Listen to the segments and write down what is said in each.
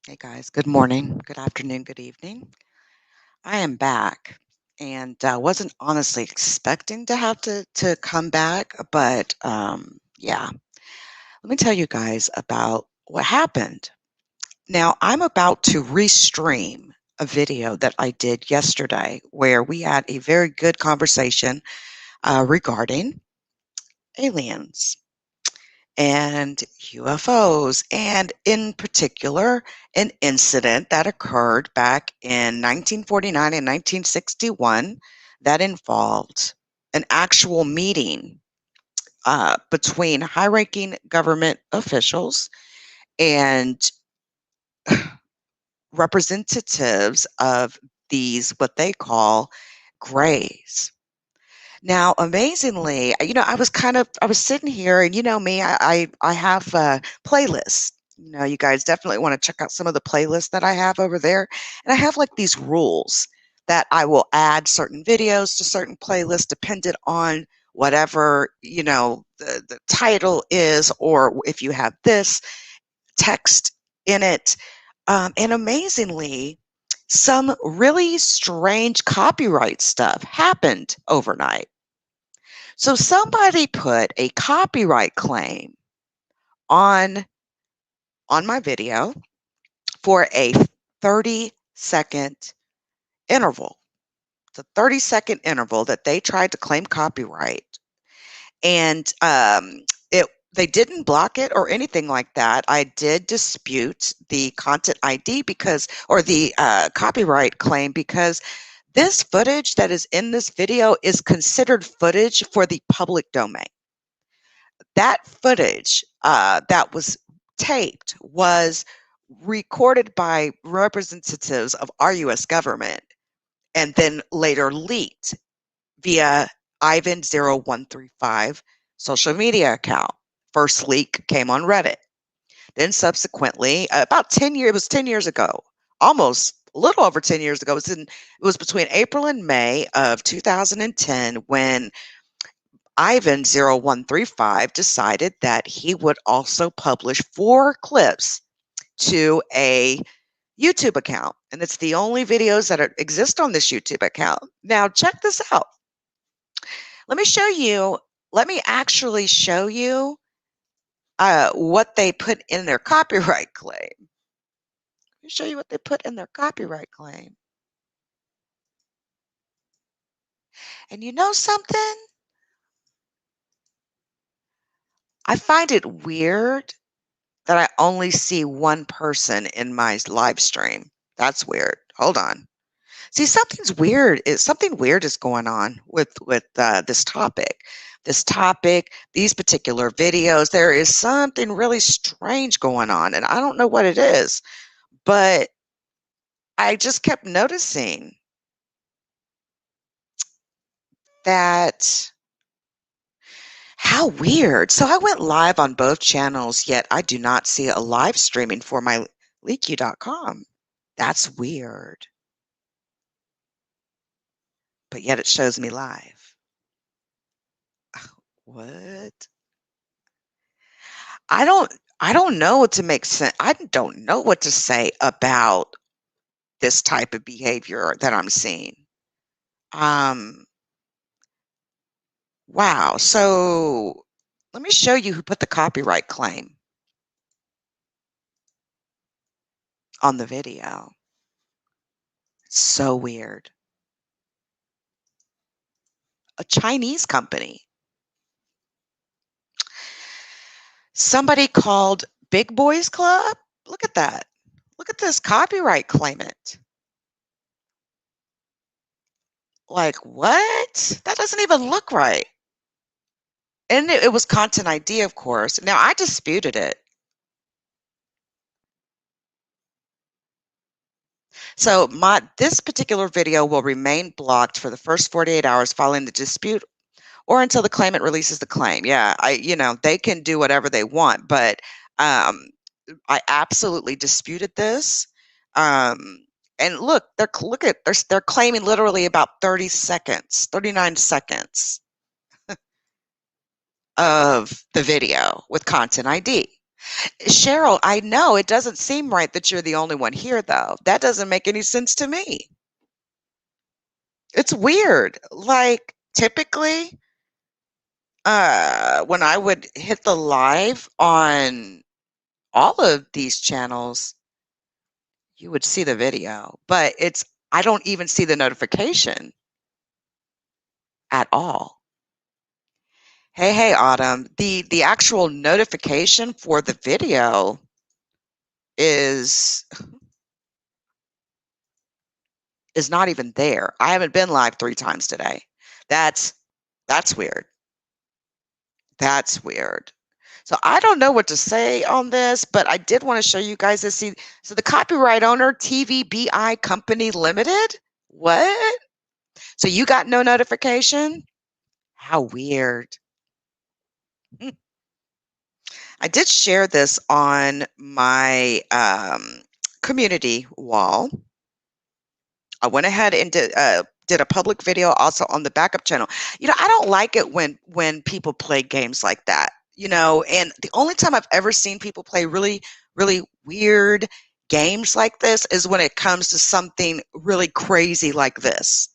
Hey guys, good morning, good afternoon, good evening. I am back and wasn't honestly expecting to have to come back, but yeah, let me tell you guys about what happened. Now, I'm about to restream a video that I did yesterday where we had a very good conversation regarding aliens and UFOs, and in particular, an incident that occurred back in 1949 and 1961 that involved an actual meeting between high ranking government officials and representatives of these, what they call grays. Now, amazingly, I was sitting here, and you know me, I have playlists. You guys definitely want to check out some of the playlists that I have over there. And I have like these rules that I will add certain videos to certain playlists dependent on whatever, the title is, or if you have this text in it. And amazingly, some really strange copyright stuff happened overnight. So somebody put a copyright claim on my video for a 30-second interval. It's a 30-second interval that they tried to claim copyright. And they didn't block it or anything like that. I did dispute the content ID or the copyright claim, because this footage that is in this video is considered footage for the public domain. That footage that was taped was recorded by representatives of our U.S. government and then later leaked via Ivan0135 social media account. First leak came on Reddit. Then subsequently, about 10 years, it was 10 years ago, almost a little over 10 years ago. It was between April and May of 2010 when Ivan0135 decided that he would also publish 4 clips to a YouTube account. And it's the only videos that exist on this YouTube account. Now, check this out. Let me actually show you what they put in their copyright claim. Let me show you what they put in their copyright claim. And you know something? I find it weird that I only see one person in my live stream. That's weird. Hold on. See, something weird is going on with this topic. These particular videos, there is something really strange going on, and I don't know what it is, but I just kept noticing that. How weird. So I went live on both channels, yet I do not see a live streaming for my LeakYou.com. That's weird. But yet it shows me live. What? I don't know what to make sense. I don't know what to say about this type of behavior that I'm seeing. Wow. So let me show you who put the copyright claim on the video. It's so weird. A Chinese company. Somebody called Big Boys Club. Look at that. Look at this copyright claimant. Like, what? That doesn't even look right. And it was content ID, of course. Now, I disputed it. So this particular video will remain blocked for the first 48 hours following the dispute or until the claimant releases the claim. Yeah, they can do whatever they want, but I absolutely disputed this. And look, they're claiming literally about 30 seconds, 39 seconds of the video with content ID. Cheryl, I know it doesn't seem right that you're the only one here, though. That doesn't make any sense to me. It's weird. Like, typically, when I would hit the live on all of these channels, you would see the video, but I don't even see the notification at all. Hey, hey, Autumn. The actual notification for the video is is not even there. I haven't been live 3 times today. That's that's weird. That's weird. So I don't know what to say on this, but I did want to show you guys this. See, so the copyright owner, TVBI Company Limited. What? So you got no notification? How weird. Hmm. I did share this on my community wall. I went ahead and did a public video also on the backup channel. I don't like it when people play games like that. And the only time I've ever seen people play really, really weird games like this is when it comes to something really crazy like this.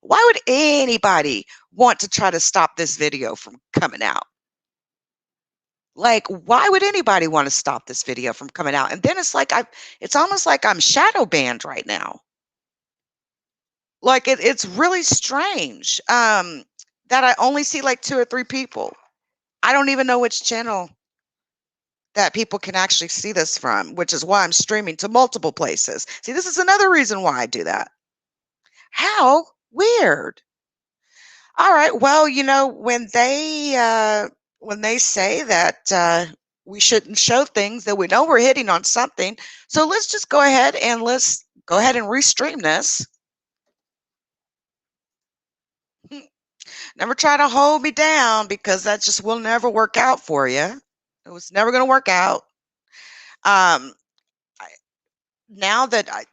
Why would anybody want to try to stop this video from coming out? Like, why would anybody want to stop this video from coming out? And then it's almost like I'm shadow banned right now. Like it's really strange that I only see like 2 or 3 people. I don't even know which channel that people can actually see this from, which is why I'm streaming to multiple places. See, this is another reason why I do that. How weird. All right. Well, when they say that we shouldn't show things, that we know we're hitting on something. So let's just go ahead and restream this. Never try to hold me down because that just will never work out for you. It was never going to work out. Um, I, now that I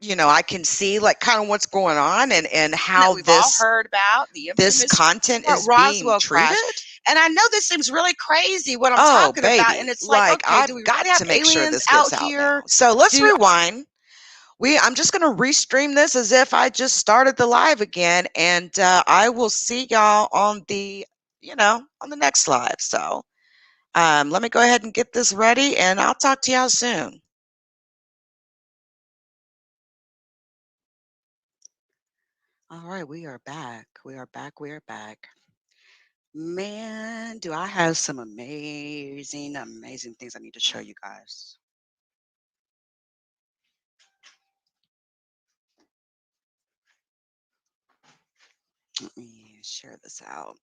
can see like kind of what's going on and That how we've all heard about, the this infamous content is being Roswell crash. treated. And I know this seems really crazy what I'm Oh, talking about, and baby, it's like, like okay, do I've we got really have to make sure aliens this out gets out now. here? So let's Do rewind. I'm just going to restream this as if I just started the live again, and I will see y'all on the next live. So let me go ahead and get this ready, and I'll talk to y'all soon. All right, we are back. We are back. We are back. Man, do I have some amazing, amazing things I need to show you guys. Let me share this out.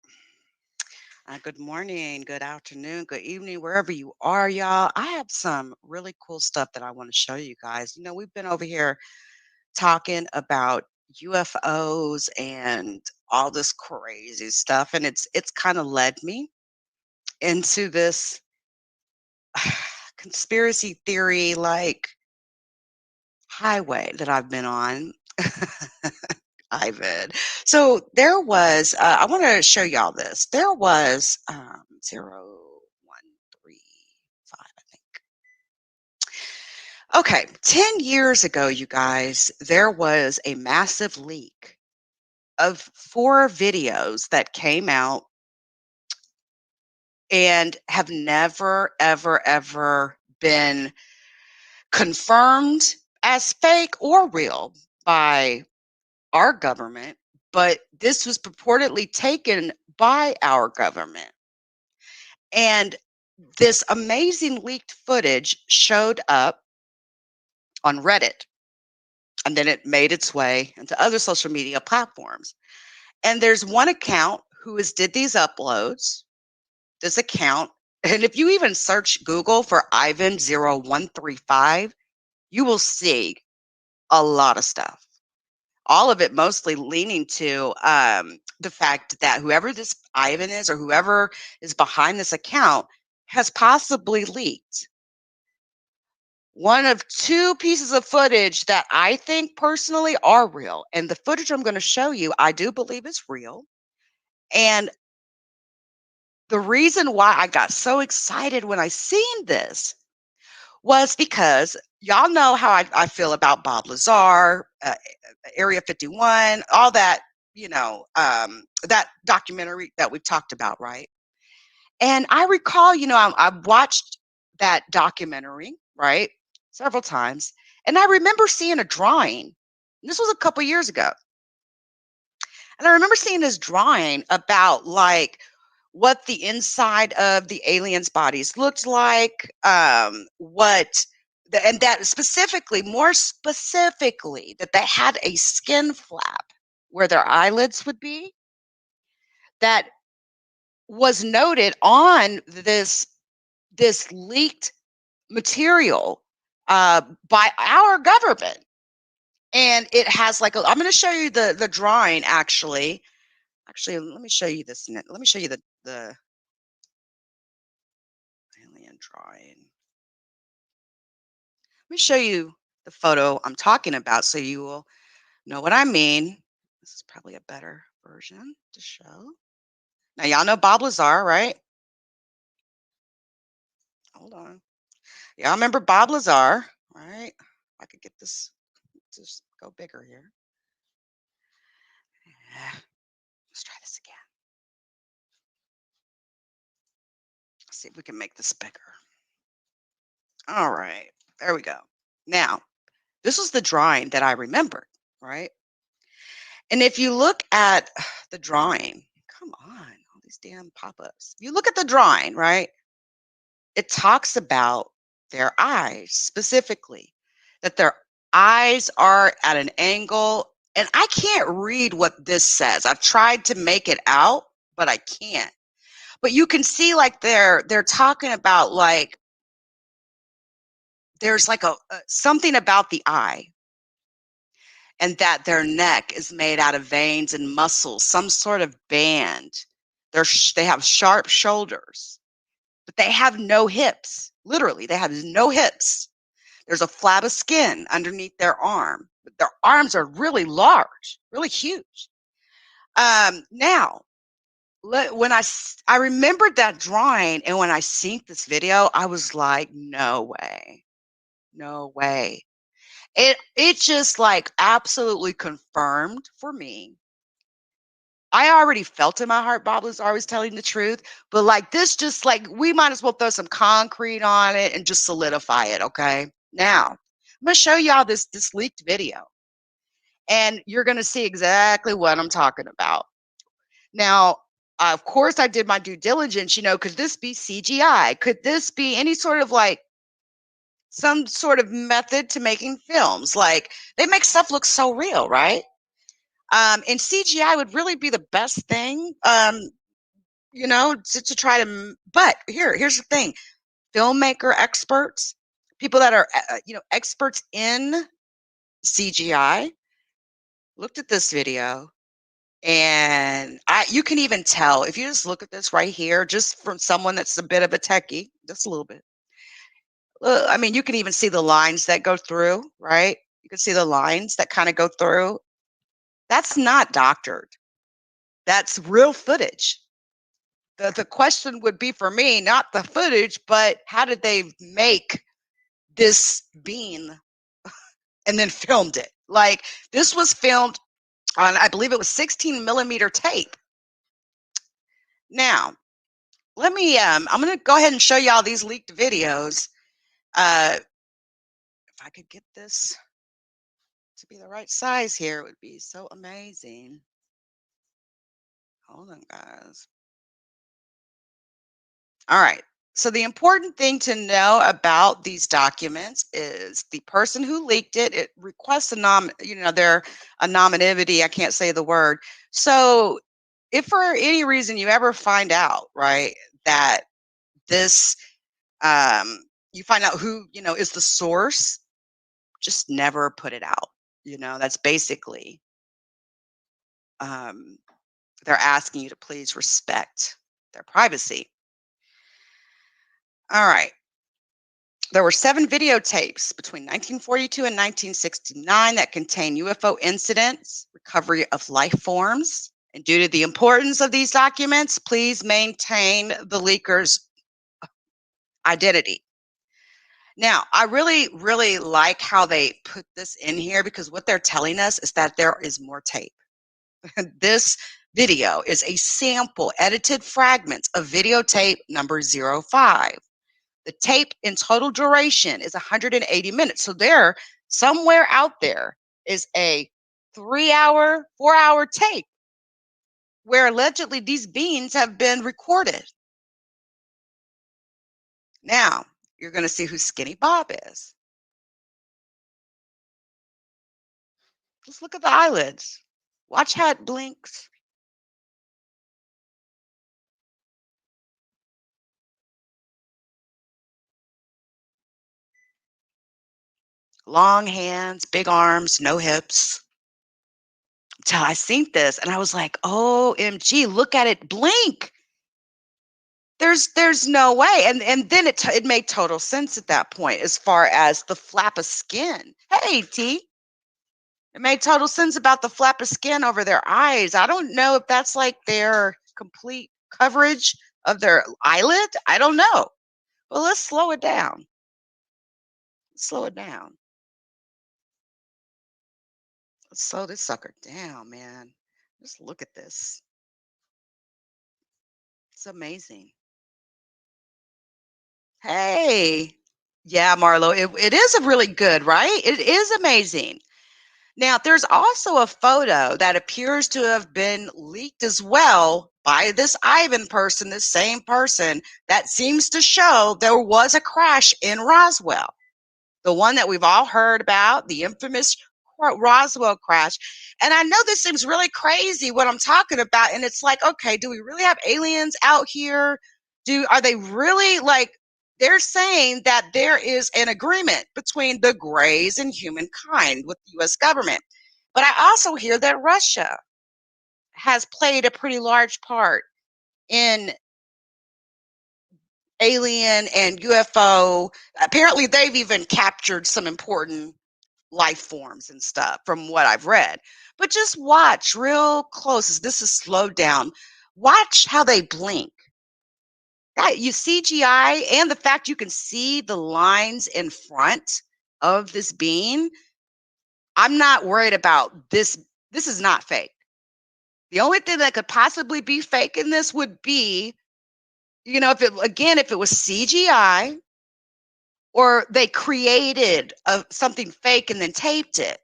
Good morning, good afternoon, good evening, wherever you are, y'all. I have some really cool stuff that I want to show you guys. We've been over here talking about UFOs and all this crazy stuff, and it's kind of led me into this conspiracy theory like highway that I've been on. Ivan. So there was, I want to show y'all this. There was 0135, I think. Okay, 10 years ago, you guys, there was a massive leak of 4 videos that came out and have never, ever, ever been confirmed as fake or real by our government, but this was purportedly taken by our government. And this amazing leaked footage showed up on Reddit, and then it made its way into other social media platforms. And there's one account who did these uploads, this account, and if you even search Google for Ivan0135, you will see a lot of stuff. All of it mostly leaning to the fact that whoever this Ivan is or whoever is behind this account has possibly leaked one of 2 pieces of footage that I think personally are real. And the footage I'm going to show you, I do believe is real. And the reason why I got so excited when I seen this was because y'all know how I feel about Bob Lazar, Area 51, all that, that documentary that we've talked about, right? And I recall, I watched that documentary, right, several times, and I remember seeing a drawing. This was a couple years ago. And I remember seeing this drawing about like what the inside of the aliens' bodies looked like, and that specifically, more specifically, that they had a skin flap where their eyelids would be that was noted on this leaked material by our government. And it has like I'm going to show you the drawing actually. Actually, let me show you this. Let me show you the alien drawing. Let me show you the photo I'm talking about so you will know what I mean. This is probably a better version to show. Now, y'all know Bob Lazar, right? Hold on. Y'all remember Bob Lazar, right? I could get this to just go bigger here. Yeah. Let's try this again. Let's see if we can make this bigger. All right. There we go. Now, this was the drawing that I remembered, right? And if you look at the drawing, come on, all these damn pop-ups. You look at the drawing, right? It talks about their eyes specifically, that their eyes are at an angle. And I can't read what this says. I've tried to make it out, but I can't. But you can see like they're talking about like there's like a something about the eye, and that their neck is made out of veins and muscles, some sort of band. They have sharp shoulders, but they have no hips. Literally, they have no hips. There's a flab of skin underneath their arm. But their arms are really large, really huge. Now, when I remembered that drawing, and when I seen this video, I was like, no way, no way. It just like absolutely confirmed for me. I already felt in my heart Bob was always telling the truth, but like this just like we might as well throw some concrete on it and just solidify it, okay? Now, I'm gonna show y'all this leaked video, and you're gonna see exactly what I'm talking about. Now, of course, I did my due diligence. Could this be CGI? Could this be any sort of like some sort of method to making films? Like they make stuff look so real, right? And CGI would really be the best thing, to try to. But here's the thing: filmmaker experts, people that are, experts in CGI, looked at this video, and you can even tell if you just look at this right here, just from someone that's a bit of a techie, just a little bit. I mean, you can even see the lines that go through, right? You can see the lines that kind of go through. That's not doctored. That's real footage. The question would be for me, not the footage, but how did they make this bean and then filmed it? Like this was filmed on, I believe it was 16 millimeter tape. Now, I'm going to go ahead and show y'all these leaked videos. If I could get this to be the right size here, it would be so amazing. Hold on, guys. All right. So the important thing to know about these documents is the person who leaked it. It requests their anonymity. I can't say the word. So if for any reason you ever find out, right, that this, you find out who is the source, just never put it out. That's basically um, they're asking you to please respect their privacy. All right. There were 7 videotapes between 1942 and 1969 that contain UFO incidents, recovery of life forms. And due to the importance of these documents, please maintain the leaker's identity. Now, I really, really like how they put this in here because what they're telling us is that there is more tape. This video is a sample edited fragments of videotape number 05. The tape in total duration is 180 minutes. So there, somewhere out there is a 3 hour, 4 hour tape where allegedly these beings have been recorded. Now, you're going to see who Skinny Bob is. Just look at the eyelids. Watch how it blinks. Long hands, big arms, no hips. Till I seen this and I was like, OMG, look at it blink. There's no way. And then it made total sense at that point as far as the flap of skin. Hey, T. It made total sense about the flap of skin over their eyes. I don't know if that's like their complete coverage of their eyelid. I don't know. Well, let's slow it down. Slow it down. Let's slow this sucker down, man. Just look at this. It's amazing. Hey. Yeah, Marlo, it is a really good, right? It is amazing. Now, there's also a photo that appears to have been leaked as well by this Ivan person, this same person, that seems to show there was a crash in Roswell. The one that we've all heard about, the infamous Roswell crash. And I know this seems really crazy what I'm talking about. And it's like, okay, do we really have aliens out here? Are they really like, they're saying that there is an agreement between the Greys and humankind with the US government. But I also hear that Russia has played a pretty large part in alien and UFO. Apparently, they've even captured some important life forms and stuff from what I've read. But just watch real close as this is slowed down. Watch how they blink. That you CGI and the fact you can see the lines in front of this being. I'm not worried about this. This is not fake. The only thing that could possibly be fake in this would be, if it was CGI or they created something fake and then taped it.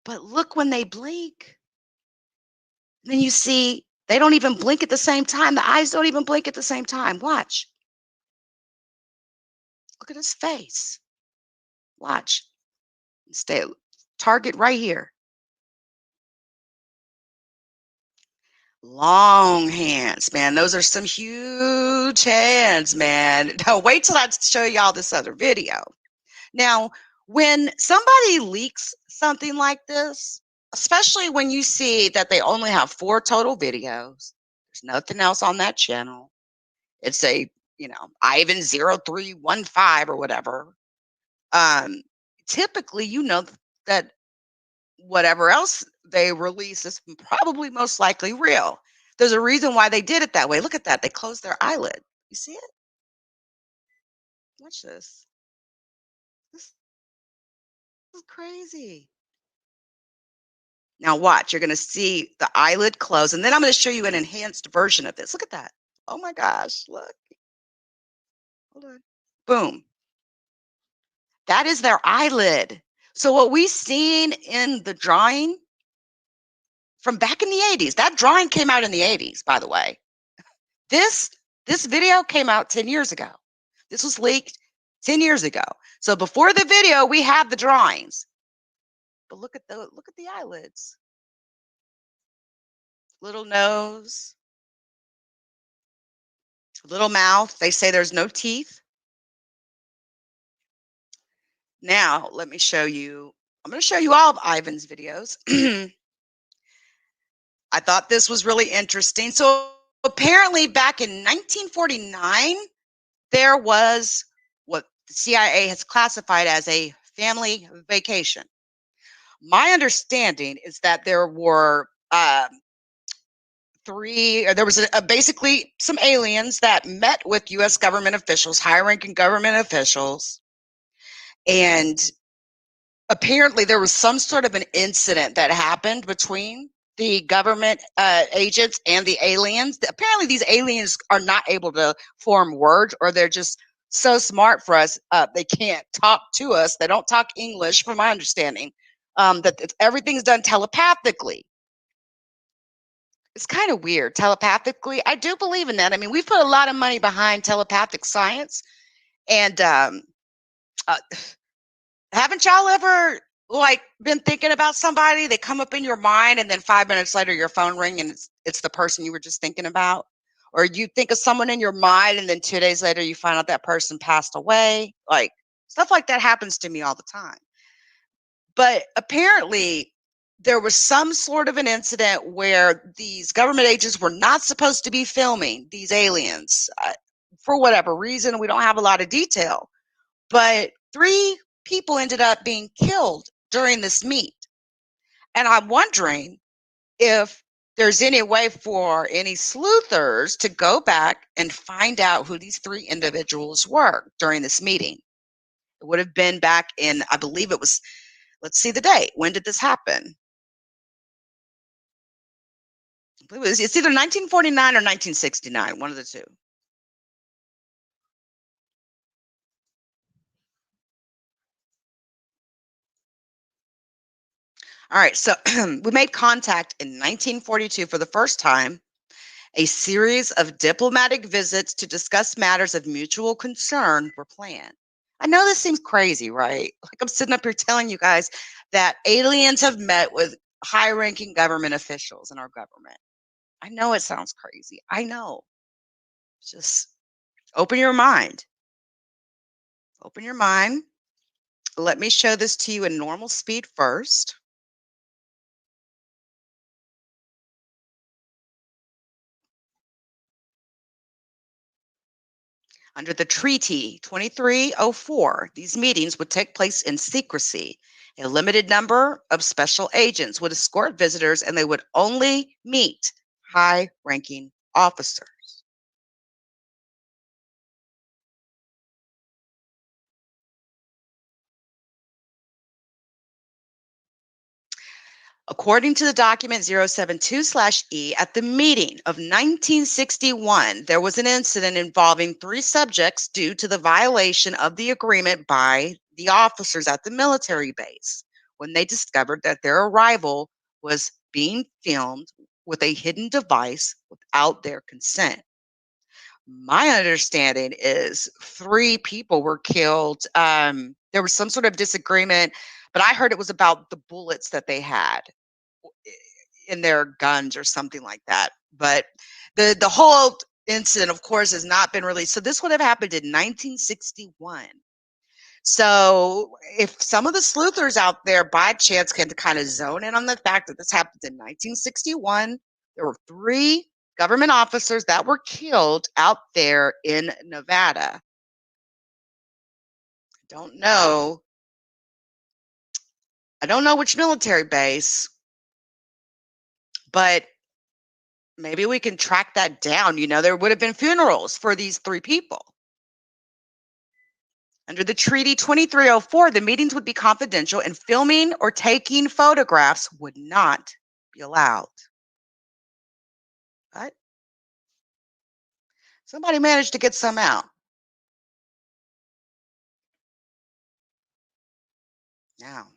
But look when they blink. Then you see they don't even blink at the same time. The eyes don't even blink at the same time. Watch. Look at his face. Watch. Stay target right here. Long hands, man. Those are some huge hands, man. Now wait till I show y'all this other video. Now, when somebody leaks something like this, especially when you see that they only have 4 total videos, there's nothing else on that channel. It's a, Ivan 0315 or whatever. Um, Typically, that whatever else they release is probably most likely real. There's a reason why they did it that way. Look at that. They closed their eyelid. You see it? Watch this. This is crazy. Now watch, you're going to see the eyelid close, and then I'm going to show you an enhanced version of this. Look at that. Oh my gosh, look. Hold on. Boom. That is their eyelid. So what we seen in the drawing from back in the 80s, that drawing came out in the 80s, by the way. This this video came out 10 years ago. This was leaked 10 years ago. So before the video, we have the drawings. But look at the eyelids. Little nose, little mouth. They say there's no teeth. Now, let me show you. I'm going to show you all of Ivan's videos. I thought this was really interesting. So, apparently, back in 1949, there was what the CIA has classified as a family vacation. My understanding is that there were there was basically some aliens that met with U.S. government officials, high-ranking government officials, and apparently there was some sort of an incident that happened between the government agents and the aliens. Apparently these aliens are not able to form words, or they're just so smart for us, they can't talk to us. They don't talk English, from my understanding, that everything's done telepathically. It's kind of weird, telepathically. I do believe in that. I mean, we've put a lot of money behind telepathic science, and uh, haven't y'all ever like been thinking about somebody? They come up in your mind, and then 5 minutes later, your phone ring, and it's the person you were just thinking about. Or you think of someone in your mind, and then 2 days later, you find out that person passed away. Like stuff like that happens to me all the time. But apparently, there was some sort of an incident where these government agents were not supposed to be filming these aliens for whatever reason. We don't have a lot of detail, but three people ended up being killed during this meet. And I'm wondering if there's any way for any sleuthers to go back and find out who these three individuals were during this meeting. It would have been back in, I believe it was, let's see the date. When did this happen? I believe it's either 1949 or 1969, one of the two. All right, so we made contact in 1942 for the first time. A series of diplomatic visits to discuss matters of mutual concern were planned. I know this seems crazy, right? Like I'm sitting up here telling you guys that aliens have met with high ranking government officials in our government. I know it sounds crazy. I know. Just open your mind. Open your mind. Let me show this to you in normal speed first. Under the Treaty 2304, these meetings would take place in secrecy. A limited number of special agents would escort visitors, and they would only meet high ranking officers. According to the document 072/E, at the meeting of 1961, there was an incident involving three subjects due to the violation of the agreement by the officers at the military base when they discovered that their arrival was being filmed with a hidden device without their consent. My understanding is three people were killed. There was some sort of disagreement, but I heard it was about the bullets that they had in their guns or something like that. But the whole incident, of course, has not been released. So this would have happened in 1961. So if some of the sleuthers out there by chance can kind of zone in on the fact that this happened in 1961, there were three government officers that were killed out there in Nevada. Don't know. I don't know which military base, but maybe we can track that down. You know, there would have been funerals for these three people. Under the Treaty 2304, the meetings would be confidential and filming or taking photographs would not be allowed. But somebody managed to get some out. Now,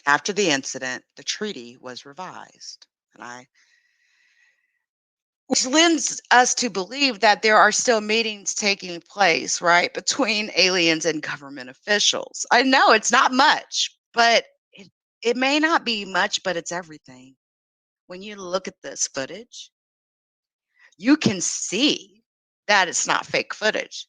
after the incident, the treaty was revised. And which lends us to believe that there are still meetings taking place, right, between aliens and government officials. I know it's not much, but it may not be much, but it's everything. When you look at this footage, you can see that it's not fake footage.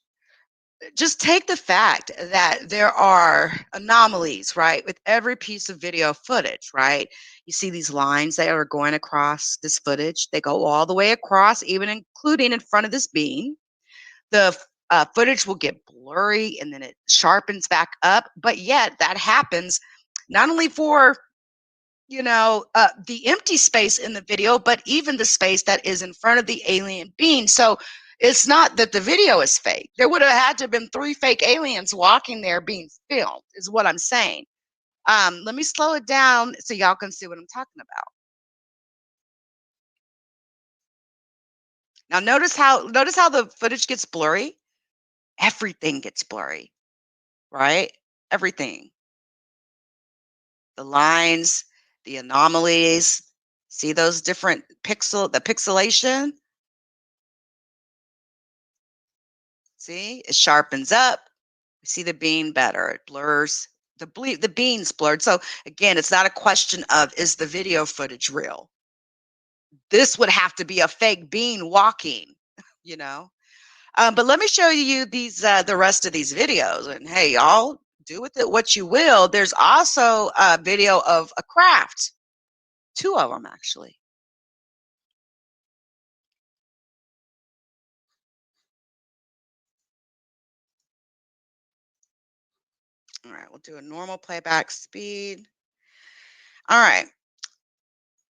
Just take the fact that there are anomalies, right, with every piece of video footage, right? You see these lines that are going across this footage. They go all the way across, even including in front of this beam. The footage will get blurry and then it sharpens back up. But yet that happens not only for the empty space in the video, but even the space that is in front of the alien being. So it's not that the video is fake. There would have had to have been 3 fake aliens walking there being filmed, is what I'm saying. Let me slow it down so y'all can see what I'm talking about. Now notice how the footage gets blurry? Everything gets blurry, right? Everything. The lines, the anomalies, see those different the pixelation? See, it sharpens up. We see the bean better. It blurs. The bean's blurred. So again, it's not a question of is the video footage real. This would have to be a fake bean walking, you know. But let me show you these the rest of these videos. And hey, y'all do with it what you will. There's also a video of a craft, 2 of them actually. All right, we'll do a normal playback speed. All right.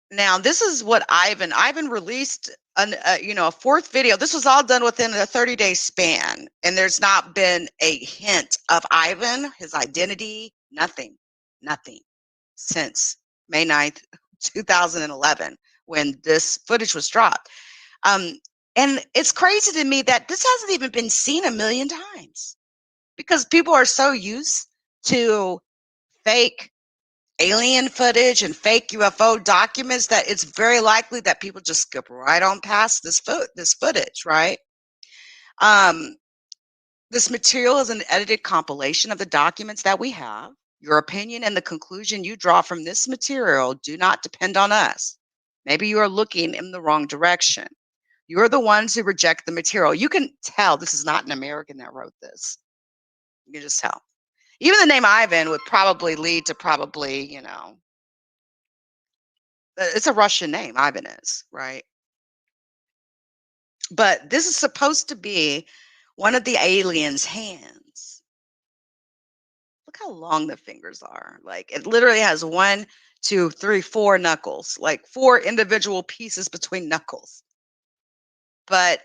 Now, this is what Ivan released a 4th video. This was all done within a 30-day span, and there's not been a hint of Ivan, his identity, nothing since May 9th, 2011, when this footage was dropped. And it's crazy to me that this hasn't even been seen a million times because people are so used to fake alien footage and fake UFO documents that it's very likely that people just skip right on past this footage, right? Um, this material is an edited compilation of the documents that we have. Your opinion and the conclusion you draw from this material do not depend on us. Maybe you are looking in the wrong direction. You're the ones who reject the material. You can tell this is not an American that wrote this. You can just tell. Even the name Ivan would probably lead to it's a Russian name, Ivan is, right? But this is supposed to be one of the aliens' hands. Look how long the fingers are. Like it literally has 1, 2, 3, 4 knuckles, like 4 individual pieces between knuckles. But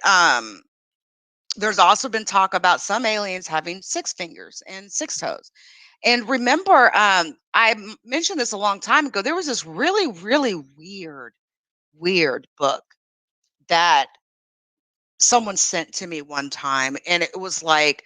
there's also been talk about some aliens having 6 fingers and 6 toes. And remember, mentioned this a long time ago. There was this really, really weird book that someone sent to me one time, and it was like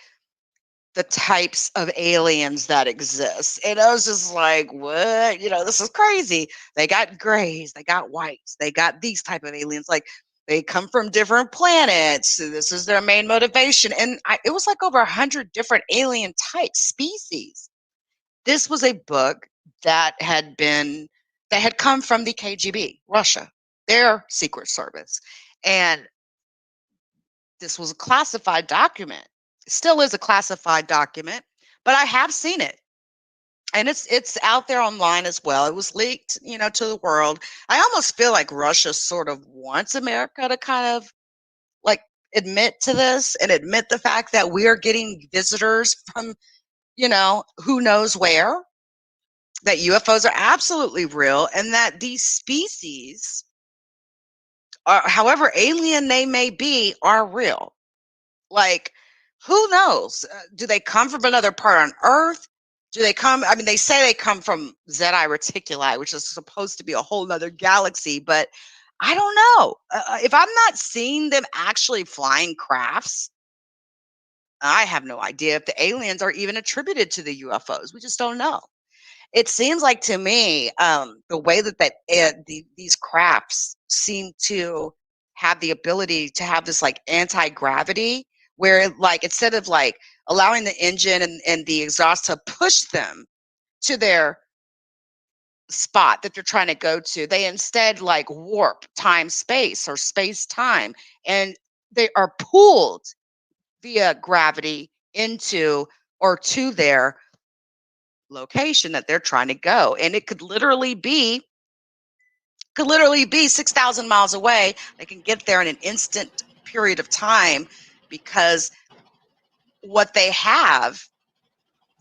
the types of aliens that exist. And I was just like, what? This is crazy. They got grays, they got whites, they got these type of aliens. Like they come from different planets. So this is their main motivation. And it was like over 100 different alien type species. This was a book that had come from the KGB, Russia, their secret service. And this was a classified document. It still is a classified document, but I have seen it. And it's out there online as well. It was leaked, to the world. I almost feel like Russia sort of wants America to kind of like admit to this and admit the fact that we are getting visitors from, who knows where, that UFOs are absolutely real, and that these species are, however alien they may be, are real. Like, who knows? Do they come from another part on Earth? Do they come? I mean, they say they come from Zeti Reticuli, which is supposed to be a whole nother galaxy, but I don't know. If I'm not seeing them actually flying crafts, I have no idea if the aliens are even attributed to the UFOs. We just don't know. It seems like to me, the way these crafts seem to have the ability to have this like anti-gravity, where like instead of like allowing the engine and the exhaust to push them to their spot that they're trying to go to, they instead like warp time space or space time, and they are pulled via gravity into or to their location that they're trying to go. And it could literally be 6,000 miles away. They can get there in an instant period of time because what they have,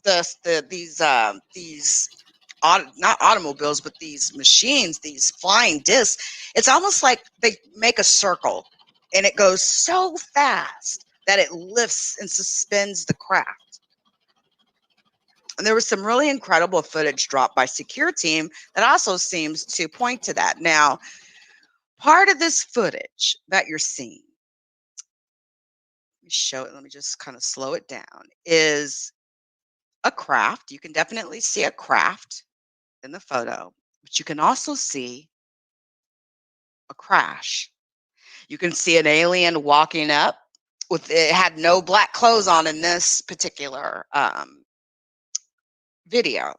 these not automobiles, but these machines, these flying discs, it's almost like they make a circle and it goes so fast that it lifts and suspends the craft. And there was some really incredible footage dropped by Secure Team that also seems to point to that. Now, part of this footage that you're seeing, let me show it, let me just kind of slow it down, is a craft. You can definitely see a craft in the photo, but you can also see a crash. You can see an alien walking up with it had no black clothes on in this particular video.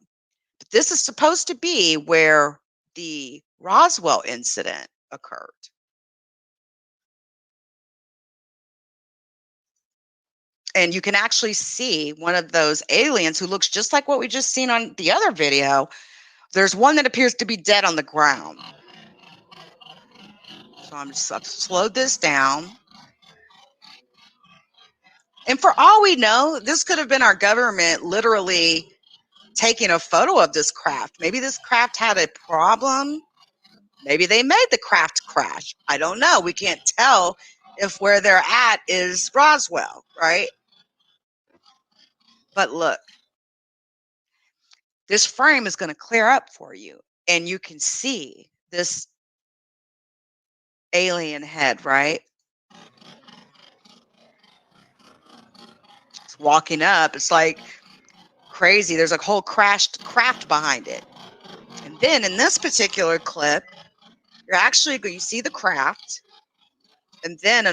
But this is supposed to be where the Roswell incident occurred. And you can actually see one of those aliens who looks just like what we just seen on the other video. There's one that appears to be dead on the ground. So I've slowed this down. And for all we know, this could have been our government literally taking a photo of this craft. Maybe this craft had a problem. Maybe they made the craft crash. I don't know. We can't tell if where they're at is Roswell, right? But look, this frame is going to clear up for you, and you can see this alien head, right? It's walking up. It's like crazy. There's a whole crashed craft behind it. And then in this particular clip, you're actually going to see the craft, and then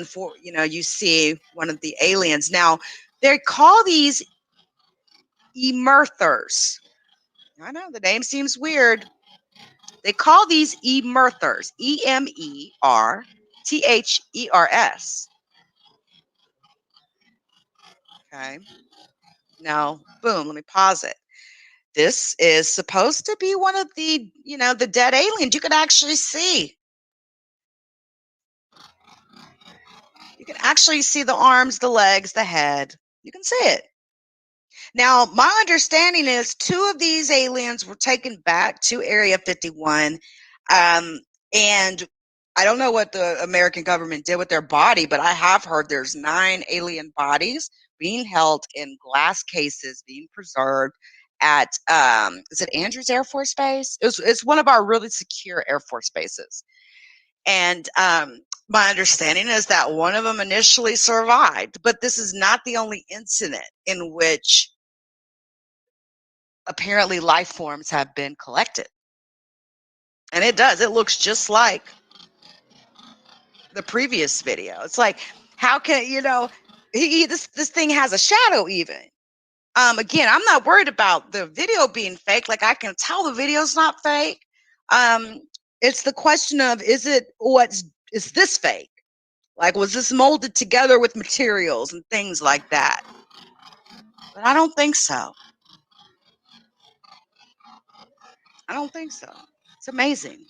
you see one of the aliens. Now they call these emerthers. I know the name seems weird. They call these emerthers, Emerthers. Okay. Now, boom, let me pause it. This is supposed to be one of the dead aliens. You can actually see. You can actually see the arms, the legs, the head. You can see it. Now, my understanding is two of these aliens were taken back to Area 51. And I don't know what the American government did with their body, but I have heard there's 9 alien bodies being held in glass cases, being preserved at, is it Andrews Air Force Base? It's one of our really secure Air Force bases. And my understanding is that one of them initially survived, but this is not the only incident in which apparently life forms have been collected. And it does. It looks just like the previous video. It's like, how can this thing has a shadow even. Again, I'm not worried about the video being fake. Like I can tell the video's not fake. Um, it's the question of is this fake? Like was this molded together with materials and things like that? But I don't think so. I don't think so. It's amazing.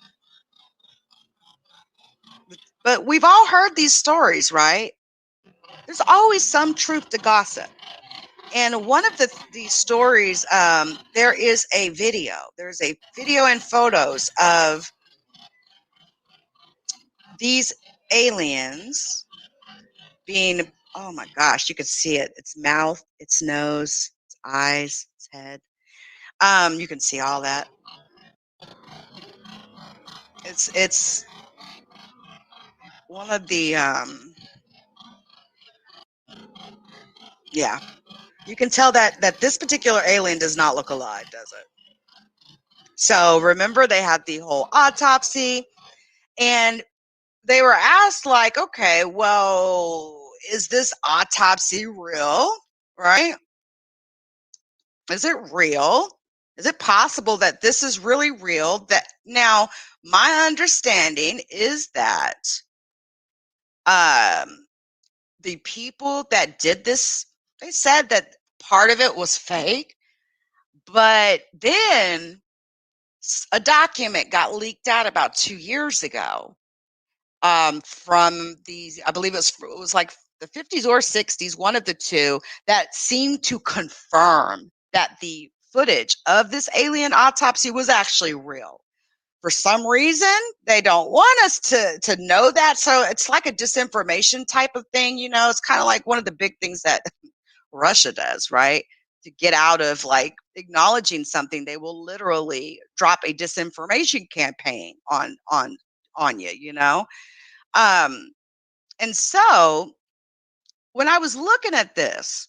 But we've all heard these stories, right? There's always some truth to gossip. And one of these stories, there is a video. There's a video and photos of these aliens being, oh my gosh, you can see it. Its mouth, its nose, its eyes, its head. You can see all that. It's one of the yeah. You can tell that this particular alien does not look alive, does it? So remember they had the whole autopsy and they were asked like, okay, well, is this autopsy real? Right? Is it real? Is it possible that this is really real? That now my understanding is that um the people that did this, they said that part of it was fake, but then a document got leaked out about 2 years ago from these, I believe it was like the 50s or 60s, one of the two, that seemed to confirm that the footage of this alien autopsy was actually real. For some reason, they don't want us to know that. So it's like a disinformation type of thing. It's kind of like one of the big things that Russia does, right? To get out of like acknowledging something, they will literally drop a disinformation campaign on you. Um, and so when I was looking at this,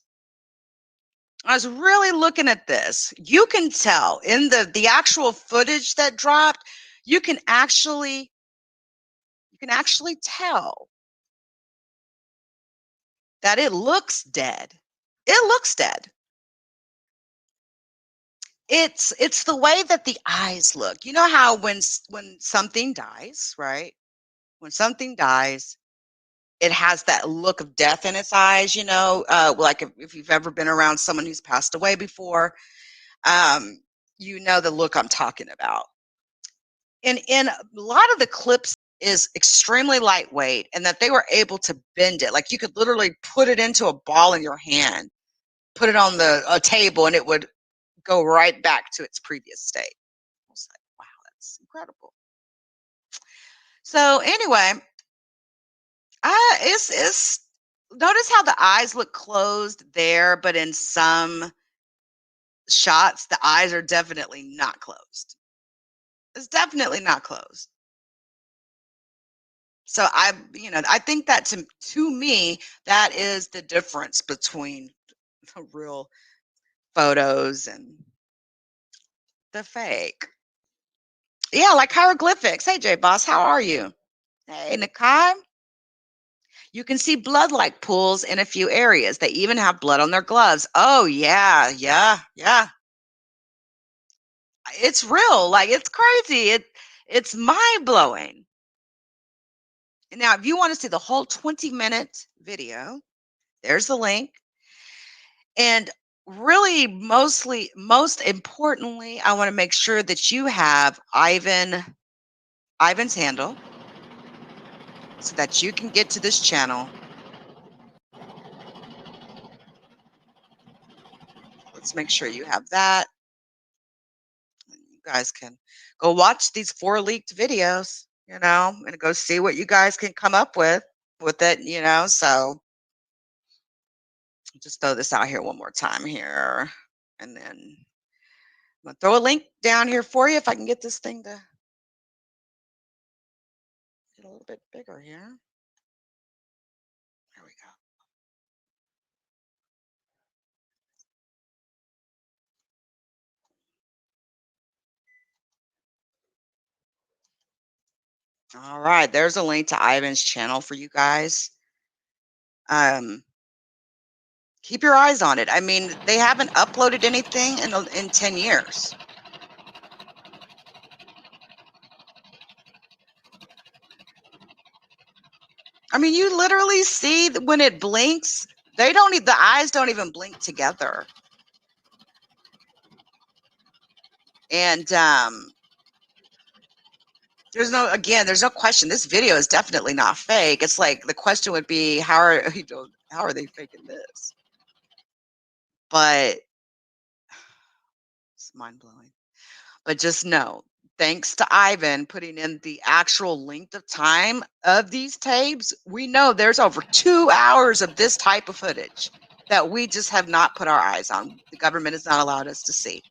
I was really looking at this. You can tell in the actual footage that dropped, you can actually tell that it looks dead. It looks dead. It's the way that the eyes look. You know how when something dies, right? When something dies, it has that look of death in its eyes, like if you've ever been around someone who's passed away before, um, you know the look I'm talking about. And in a lot of the clips is extremely lightweight and that they were able to bend it. Like you could literally put it into a ball in your hand, put it on the a table, and it would go right back to its previous state. I was like, wow, that's incredible. So anyway, it's notice how the eyes look closed there, but in some shots, the eyes are definitely not closed. It's definitely not closed. So I think that to me, that is the difference between the real photos and the fake. Yeah, like hieroglyphics. Hey, J Boss, how are you? Hey, Nakai. You can see blood-like pools in a few areas. They even have blood on their gloves. Oh yeah, yeah, yeah. It's real. Like it's crazy. It's mind-blowing. Now, if you want to see the whole 20-minute video, there's the link. And really, most importantly, I want to make sure that you have Ivan's handle so that you can get to this channel. Let's make sure you have that. You guys can go watch these 4 leaked videos, and go see what you guys can come up with it. So just throw this out here one more time here. And then I'm gonna throw a link down here for you if I can get this thing to get a little bit bigger here. There we go. All right, there's a link to Ivan's channel for you guys. Um, keep your eyes on it. I mean, they haven't uploaded anything in 10 years. I mean, you literally see when it blinks, the eyes don't even blink together. And there's no question. This video is definitely not fake. It's like the question would be, how are they faking this? But it's mind blowing. But just know, thanks to Ivan putting in the actual length of time of these tapes, we know there's over 2 hours of this type of footage that we just have not put our eyes on. The government has not allowed us to see.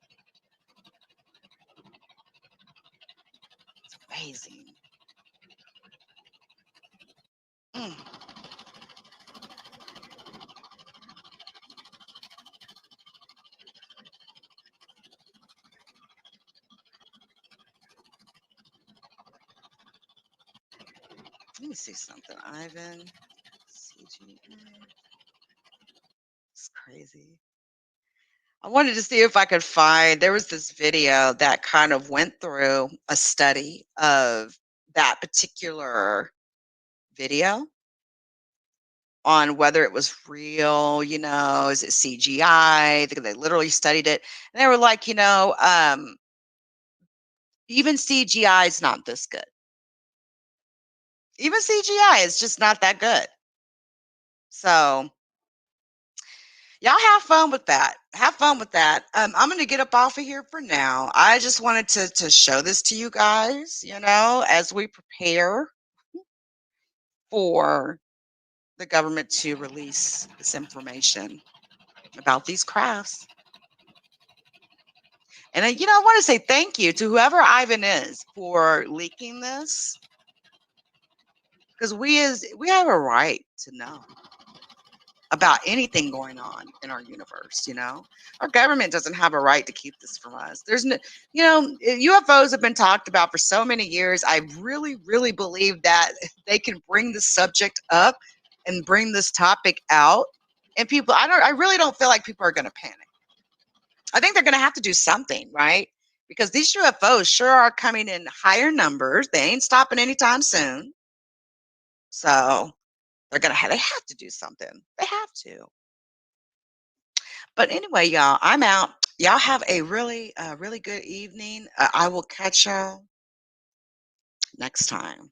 It's amazing. Mm. Let me see something, Ivan. CGI. It's crazy. I wanted to see if I could find, there was this video that kind of went through a study of that particular video on whether it was real, is it CGI? They literally studied it. And they were like, even CGI is not this good. Even CGI is just not that good. So y'all have fun with that. Have fun with that. I'm going to get up off of here for now. I just wanted to show this to you guys, as we prepare for the government to release this information about these crafts. And I want to say thank you to whoever Ivan is for leaking this, because we have a right to know about anything going on in our universe. Our government doesn't have a right to keep this from us. There's no, UFOs have been talked about for so many years. I really, really believe that they can bring this subject up and bring this topic out, and I really don't feel like people are going to panic. I think they're going to have to do something, right? Because these UFOs sure are coming in higher numbers. They ain't stopping anytime soon. So they have to do something. They have to. But anyway, y'all, I'm out. Y'all have a really, really good evening. I will catch y'all next time.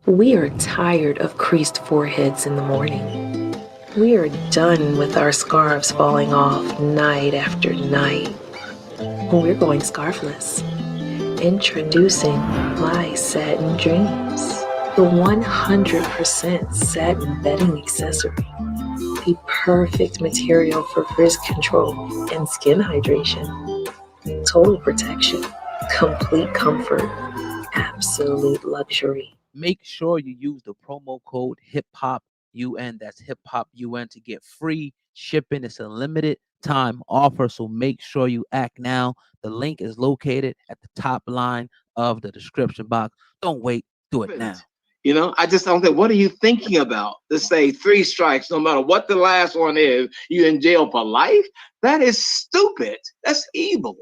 We are tired of creased foreheads in the morning. We are done with our scarves falling off night after night. We're going scarfless. Introducing My Satin Dreams, the 100% satin bedding accessory. The perfect material for frizz control and skin hydration. Total protection, complete comfort, absolute luxury. Make sure you use the promo code HipHopUN. That's HipHopUN to get free shipping. It's a limited time offer, so make sure you act now. The link is located at the top line of the description box. Don't wait, do it now. I just don't think, what are you thinking about? To say 3 strikes, no matter what the last one is, you're in jail for life? That is stupid. That's evil.